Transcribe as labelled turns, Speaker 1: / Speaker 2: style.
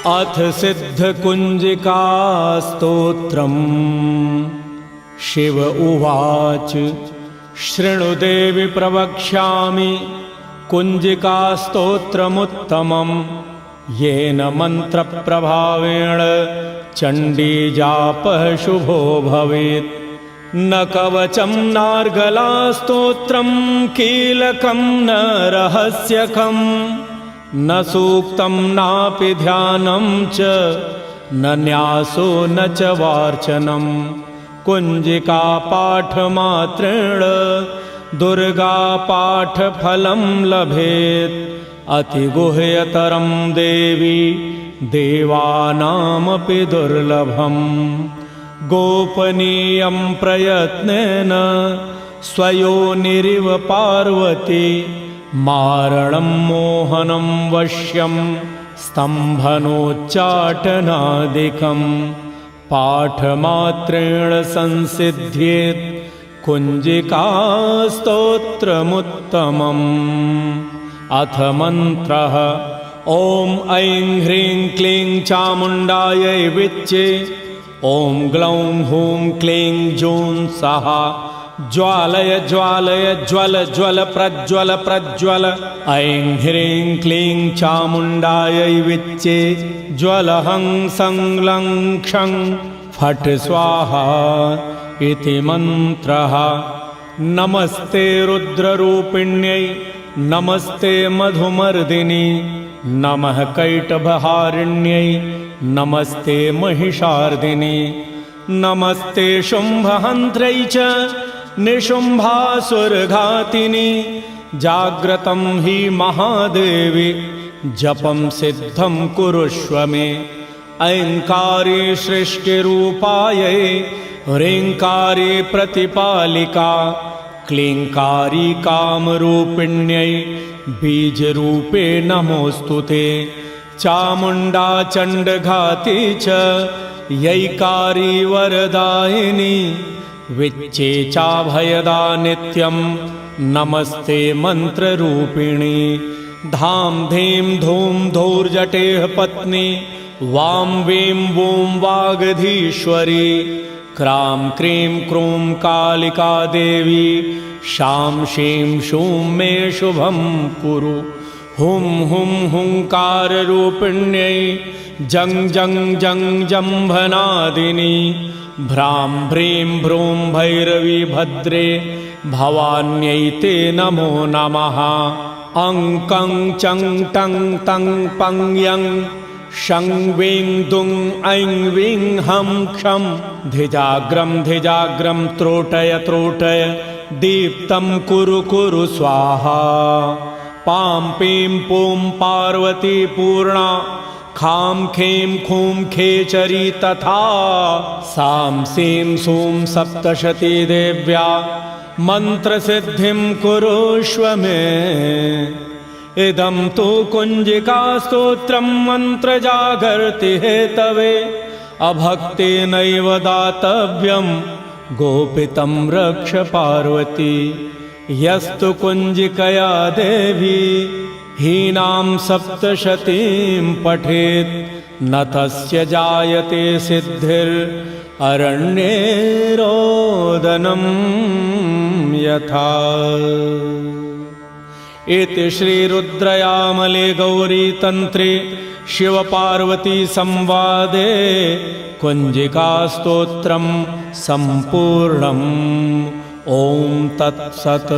Speaker 1: अथ सिद्धकुञ्जिकास्तोत्रम्। शिव उवाच शृणु देवि प्रवक्ष्यामि कुञ्जिकास्तोत्रमुत्तमं येन मन्त्रप्रभावेण चण्डीजापः शुभो भवेत्। न कवचं नार्गलास्तोत्रं कीलकं न रहस्यकं न सूक्तं नापि ध्यानं च न न्यासो न च वार्चनं। कुञ्जिकापाठमात्रेण दुर्गापाठफलं लभेत्। अतिगुह्यतरं देवी देवानामपि दुर्लभम्। गोपनीयं प्रयत्नेन स्वयोनिरिव पार्वती मारणं मोहनं वश्यं स्तम्भनोच्चाटनादिकं। पाठमात्रेण संसिद्ध्येत् कुञ्जिकास्तोत्रमुत्तमम्। अथ मन्त्रः ॐ ऐं ह्रीं क्लीं चामुण्डायै विच्चे। ॐ ग्लौं हूं क्लीं जूं सहा ज्वालय ज्वालय ज्वल ज्वल प्रज्वल प्रज्वल। ऐं ह्रीं क्लीं चामुण्डायै विच्चे ज्वलहं संलं क्षं फट् स्वाहा इति मन्त्रः। नमस्ते रुद्ररूपिण्यै नमस्ते मधुमर्दिनी नमः कैटभहारिण्यै नमस्ते महिषार्दिनी नमस्ते शुम्भहन्त्रै च निशुम्भासुरघातिनी। जाग्रतं हि महादेवी जपं सिद्धं कुरुष्व मे। ऐङ्कारी सृष्टिरूपायै ह्रीङ्कारी प्रतिपालिका क्लीङ्कारी कामरूपिण्यै बीजरूपे नमोऽस्तु ते। चामुण्डा चण्डघाती च यैकारी वरदायिनी विच्चे चाभयदा नित्यं नमस्ते मन्त्ररूपिणी। धां धीं धूं धौर्जटेः पत्नी वां वीं वूं वागधीश्वरी। क्रां क्रीं क्रूं कालिका देवी शां शीं शूं मे शुभं कुरु। हुं हुं हुंकाररूपिण्यै जं जं जं जम्भनादिनी। भ्रां भ्रीं भ्रूं भैरवी भद्रे भवान्यै ते नमो नमः। अं कं चं टं तं पं यं शं वीं दुं ऐं वीं हं क्षं। धिजाग्रं त्रोटय त्रोटय दीप्तं कुरु कुरु स्वाहा। पां पीं पूं पार्वती पूर्णा खां खे खूं खेचरी तथा। सां सीं सूं सप्तशती देव्या मन्त्रसिद्धिं कुरुष्व मे। इदं तु कुञ्जिकास्तोत्रं मन्त्रजागर्ति हेतवे। अभक्तेनैव दातव्यं गोपितं रक्ष पार्वती। यस्तु कुञ्जिकया देवी हीनां सप्तशतीं पठेत् न तस्य जायते सिद्धिररण्ये रोदनं यथा। इति श्रीरुद्रयामले गौरीतन्त्रे शिवपार्वती संवादे कुञ्जिकास्तोत्रं सम्पूर्णम्। ॐ तत्सत्।